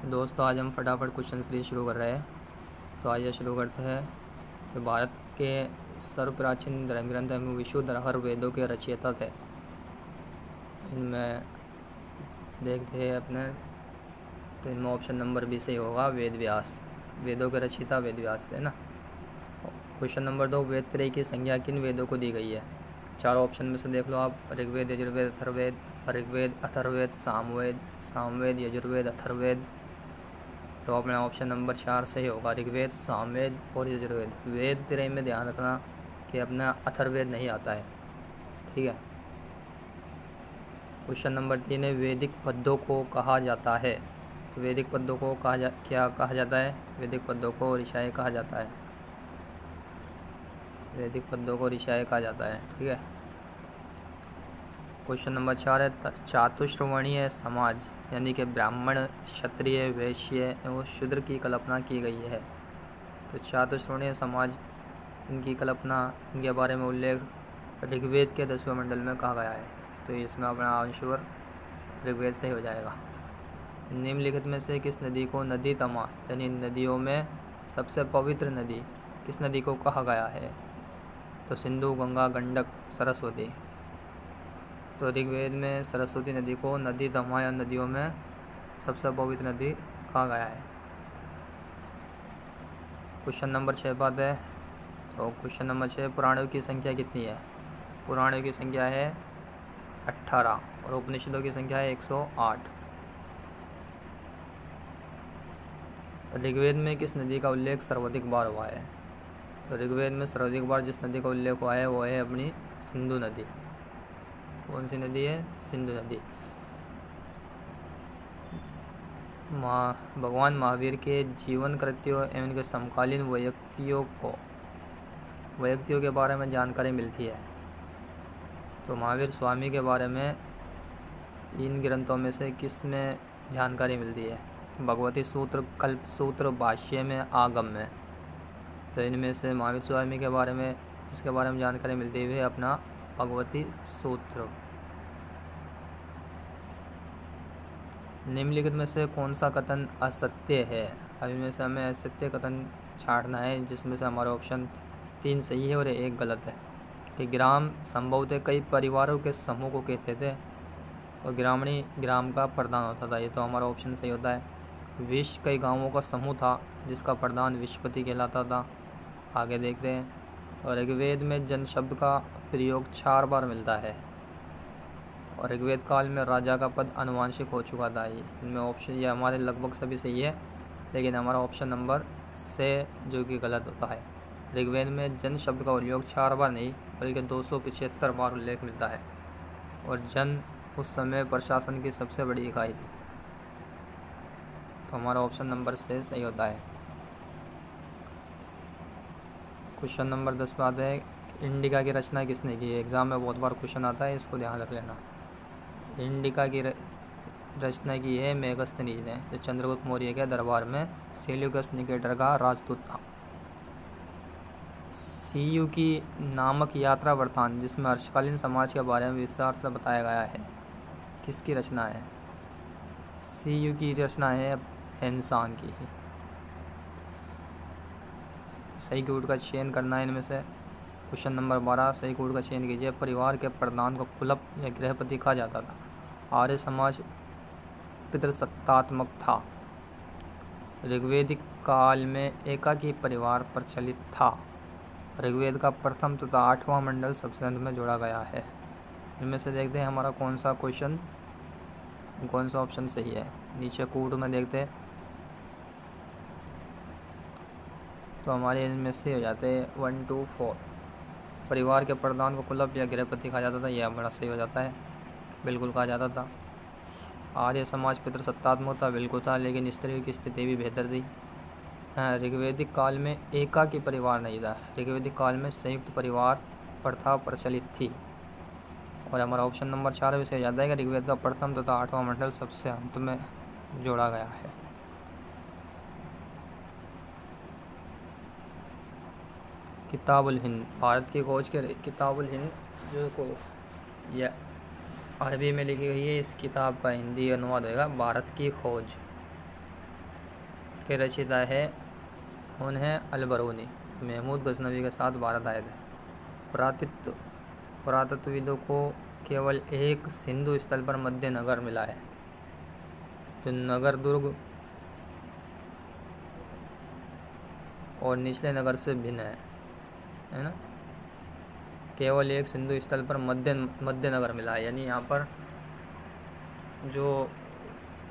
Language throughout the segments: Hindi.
दोस्तों आज हम फटाफट क्वेश्चन सीरीज शुरू कर रहे हैं। तो आइए शुरू करते हैं कि भारत के सर्व प्राचीन धर्म ग्रंथ एवं विश्व धरोहर वेदों के रचयिता थे। इनमें देखते हैं अपने, तो इनमें ऑप्शन नंबर बी सही होगा, वेद व्यास। वेदों के रचयिता वेद व्यास थे ना। क्वेश्चन नंबर 2, वेद त्रय की संज्ञा किन वेदों को दी गई है? चारों ऑप्शन में से देख लो आप। ऋग्वेद, यजुर्वेद, अथर्ववेद। ऋग्वेद, अथर्ववेद, सामवेद। सामवेद, यजुर्वेद, अथर्ववेद। तो अपना ऑप्शन नंबर 4 सही होगा, ऋग्वेद, सामवेद और यजुर्वेद। वेद त्रय में ध्यान रखना कि अपना अथर्ववेद नहीं आता है, ठीक है। क्वेश्चन नंबर 3 है, वैदिक पद्यों को कहा जाता है? तो वैदिक पद्यों को क्या कहा जाता है? वैदिक पद्यों को ऋषाएँ कहा जाता है। वैदिक पद्यों को ऋषाएँ कहा जाता है, ठीक है। क्वेश्चन नंबर 4 है, चातुश्रवणीय समाज यानी कि ब्राह्मण, क्षत्रिय, वैश्य एवं शूद्र की कल्पना की गई है। तो चातुश्रवणीय समाज, इनकी कल्पना, इनके बारे में उल्लेख ऋग्वेद के 10वें मंडल में कहा गया है। तो इसमें अपना आंसर ऋग्वेद से ही हो जाएगा। निम्नलिखित में से किस नदी को नदी तमा यानी नदियों में सबसे पवित्र नदी किस नदी को कहा गया है? तो सिंधु, गंगा, गंडक, सरस्वती। तो ऋग्वेद में सरस्वती नदी को नदी तमा या नदियों में सबसे पवित्र नदी कहा गया है। क्वेश्चन नंबर 6 बात है। तो क्वेश्चन नंबर 6, पुराणों की संख्या कितनी है? पुराणों की संख्या है 18 और उपनिषदों की संख्या है 108। ऋग्वेद में किस नदी का उल्लेख सर्वाधिक बार हुआ है? तो ऋग्वेद में सर्वाधिक बार जिस नदी का उल्लेख हुआ है वो है अपनी सिंधु नदी। कौन सी नदी है? सिंधु नदी। भगवान महावीर के जीवन कृत्यों एवं उनके समकालीन व्यक्तियों के बारे में जानकारी मिलती है। तो महावीर स्वामी के बारे में इन ग्रंथों में से किस में जानकारी मिलती है? भगवती सूत्र, कल्प सूत्र, भाष्य में, आगम में। तो इनमें से महावीर स्वामी के बारे में जिसके बारे में जानकारी मिलती है अपना भगवती सूत्र। निम्नलिखित में से कौन सा कथन असत्य है? अभी में से हमें असत्य कथन छांटना है, जिसमें से हमारा ऑप्शन 3 सही है और 1 गलत है। कि ग्राम संभवतः कई परिवारों के समूह को कहते थे और ग्रामीणी ग्राम का प्रधान होता था। ये तो हमारा ऑप्शन सही होता है। विश्व कई गांवों का समूह था जिसका प्रधान विश्वपति कहलाता था। आगे देखते हैं। और ऋग्वेद में जन शब्द का प्रयोग 4 बार मिलता है और ऋग्वेद काल में राजा का पद आनुवंशिक हो चुका था। इनमें ऑप्शन ये हमारे लगभग सभी सही है, लेकिन हमारा ऑप्शन नंबर से जो कि गलत होता है। ऋग्वेद में जन शब्द का उल्लेख 4 बार नहीं बल्कि 275 बार उल्लेख मिलता है और जन उस समय प्रशासन की सबसे बड़ी इकाई थी। तो हमारा ऑप्शन नंबर से सही होता है। क्वेश्चन नंबर 10 पे आता है, इंडिका की रचना किसने की? एग्ज़ाम में बहुत बार क्वेश्चन आता है, इसको ध्यान रख लेना। इंडिका की रचना की है मेगस्थनीज ने, जो चंद्रगुप्त मौर्य के दरबार में सेल्यूकस निकेटर का राजदूत था। सीयू की नामक यात्रा वृत्तांत जिसमें हर्षकालीन समाज के बारे में विस्तार से बताया गया है, किसकी रचना है? सीयू की रचना है हेनसांग की। सही कूट का चयन करना है इनमें से। क्वेश्चन नंबर 12, सही कूट का चयन कीजिए। परिवार के प्रधान को कुलप या गृहपति कहा जाता था। आर्य समाज पितृसत्तात्मक था। ऋग्वेदिक काल में एकाकी परिवार प्रचलित था। ऋग्वेद का प्रथम तथा 8वां मंडल सबसे अंत में जोड़ा गया है। इनमें से देखते हैं हमारा कौन सा ऑप्शन सही है। नीचे कूट में देखते हैं तो हमारे इनमें से हो जाते हैं 1, 2, 4। परिवार के प्रधान को कुलप या गृहपति कहा जाता था, यह हमारा सही हो जाता है, बिल्कुल कहा जाता था। आर्य समाज पितृसत्तात्मक था, बिल्कुल था, लेकिन स्त्रियों की स्थिति भी बेहतर थी। ऋग्वेदिक काल में एकाकी परिवार नहीं था, ऋग्वेदिक काल में संयुक्त परिवार प्रथा प्रचलित थी। और हमारा ऑप्शन नंबर 4 भी सही हो जाता है कि ऋग्वेद का प्रथम तथा 8वां मंडल सबसे अंत में जोड़ा गया है। किताबुल हिंद, भारत की खोज के किताबुल हिंद जो को यह अरबी में लिखी गई है, इस किताब का हिंदी अनुवाद होगा भारत की खोज। के रचयिता है कौन है? अल-बरूनी। महमूद गजनवी के साथ भारत आए थे। पुरातत्वविदों को केवल एक सिंधु स्थल पर मध्य नगर मिला है, जो नगर दुर्ग और निचले नगर से भिन्न है ना। केवल एक सिंधु स्थल पर मध्य नगर मिला है, यानी यहाँ पर जो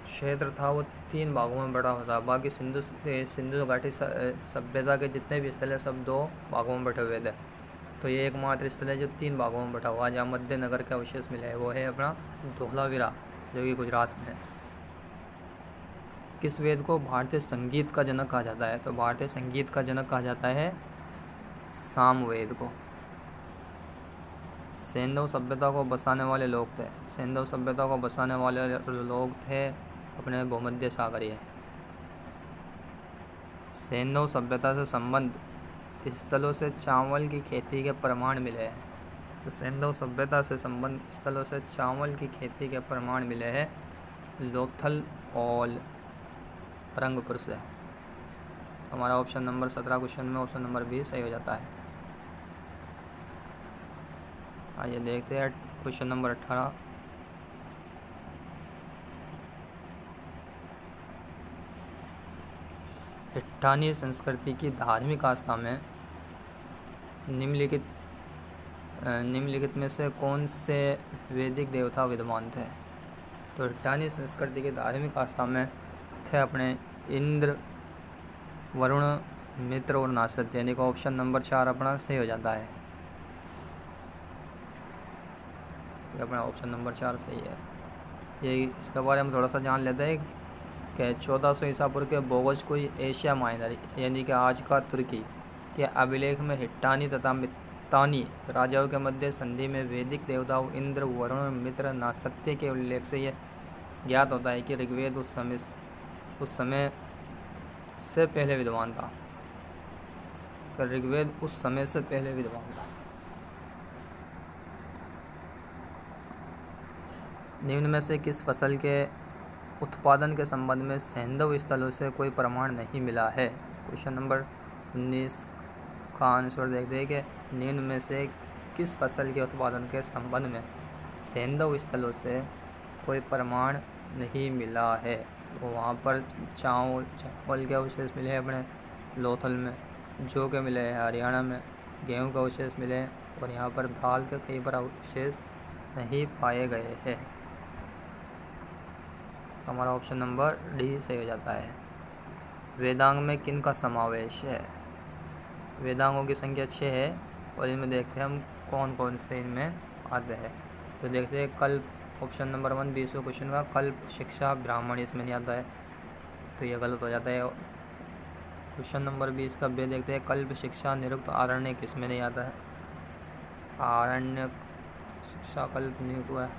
क्षेत्र था वो 3 भागों में बटा होता है। बाकी सिंधु घाटी सभ्यता के जितने भी स्थल है सब 2 भागों में बटे हुए थे। तो ये एकमात्र स्थल है जो 3 भागों में बटा हुआ है, जहाँ मध्य नगर का अवशेष मिला है। वो है अपना धोलावीरा, जो कि गुजरात में है। किस वेद को भारतीय संगीत का जनक कहा जाता है? तो भारतीय संगीत का जनक कहा जाता है सामवेद को। सिंधु सभ्यता को बसाने वाले लोग थे। सिंधु सभ्यता को बसाने वाले लोग थे अपने भूमध्य सागरीय। सिंधु सभ्यता से संबंध स्थलों से चावल की खेती के प्रमाण मिले हैं। तो सिंधु सभ्यता से संबंध स्थलों से चावल की खेती के प्रमाण मिले हैं लोथल और रंगपुर से। हमारा ऑप्शन नंबर 17 क्वेश्चन में ऑप्शन नंबर 20 सही हो जाता है। आइए देखते हैं क्वेश्चन नंबर 18। हिट्टानी संस्कृति की धार्मिक आस्था में निम्नलिखित में से कौन से वैदिक देवता विद्यमान थे? तो हिट्टानी संस्कृति की धार्मिक आस्था में थे अपने इंद्र, वरुण, मित्र और नासत्य, यानी कि ऑप्शन नंबर 4 अपना सही हो जाता है। ये अपना ऑप्शन नंबर 4 सही है। ये इसके बारे में थोड़ा सा जान लेते हैं कि 1400 ईसा पूर्व के बोगस कोई एशिया माइनर यानी कि आज का तुर्की के अभिलेख में हिट्टानी तथा मित्तानी राजाओं के मध्य संधि में वैदिक देवताओं इंद्र, वरुण, मित्र, नासत्य के उल्लेख से यह ज्ञात होता है कि ऋग्वेद उस समय से पहले विद्वान था। ऋग्वेद उस समय से पहले विद्वान था। निम्न में से किस फसल के उत्पादन के संबंध में सिंधु स्थलों से कोई प्रमाण नहीं मिला है? क्वेश्चन नंबर 19 का आंसर देखते हैं कि निम्न में से किस फसल के उत्पादन के संबंध में सिंधु स्थलों से कोई प्रमाण नहीं मिला है? तो वहाँ पर चावल के अवशेष मिले हैं अपने लोथल में, जौ के मिले हैं हरियाणा में, गेहूं के अवशेष मिले हैं, और यहाँ पर दाल के कई बार अवशेष नहीं पाए गए हैं। हमारा ऑप्शन नंबर डी सही हो जाता है। वेदांग में किन का समावेश है? वेदांगों की संख्या 6 है और इनमें देखते हैं हम कौन कौन से इनमें आते हैं। तो देखते हैं कल्प, ऑप्शन नंबर 1 20वें क्वेश्चन का कल्प, शिक्षा, ब्राह्मण इसमें नहीं आता है, तो ये गलत हो जाता है। क्वेश्चन नंबर 20 का बे देखते हैं कल्प, शिक्षा, निरुक्त, आरण्य किसमें नहीं आता है? आरण्य, शिक्षा, कल्प, निरुक्त हुआ है।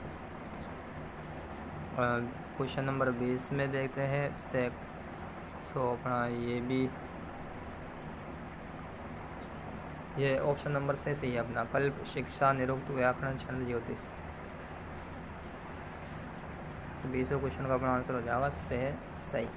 क्वेश्चन नंबर 20 में देखते हैं सो अपना ये ऑप्शन नंबर से सही है अपना कल्प, शिक्षा, निरुक्त, व्याकरण, छंद, ज्योतिष। 20वें क्वेश्चन का अपना आंसर हो जाएगा सही।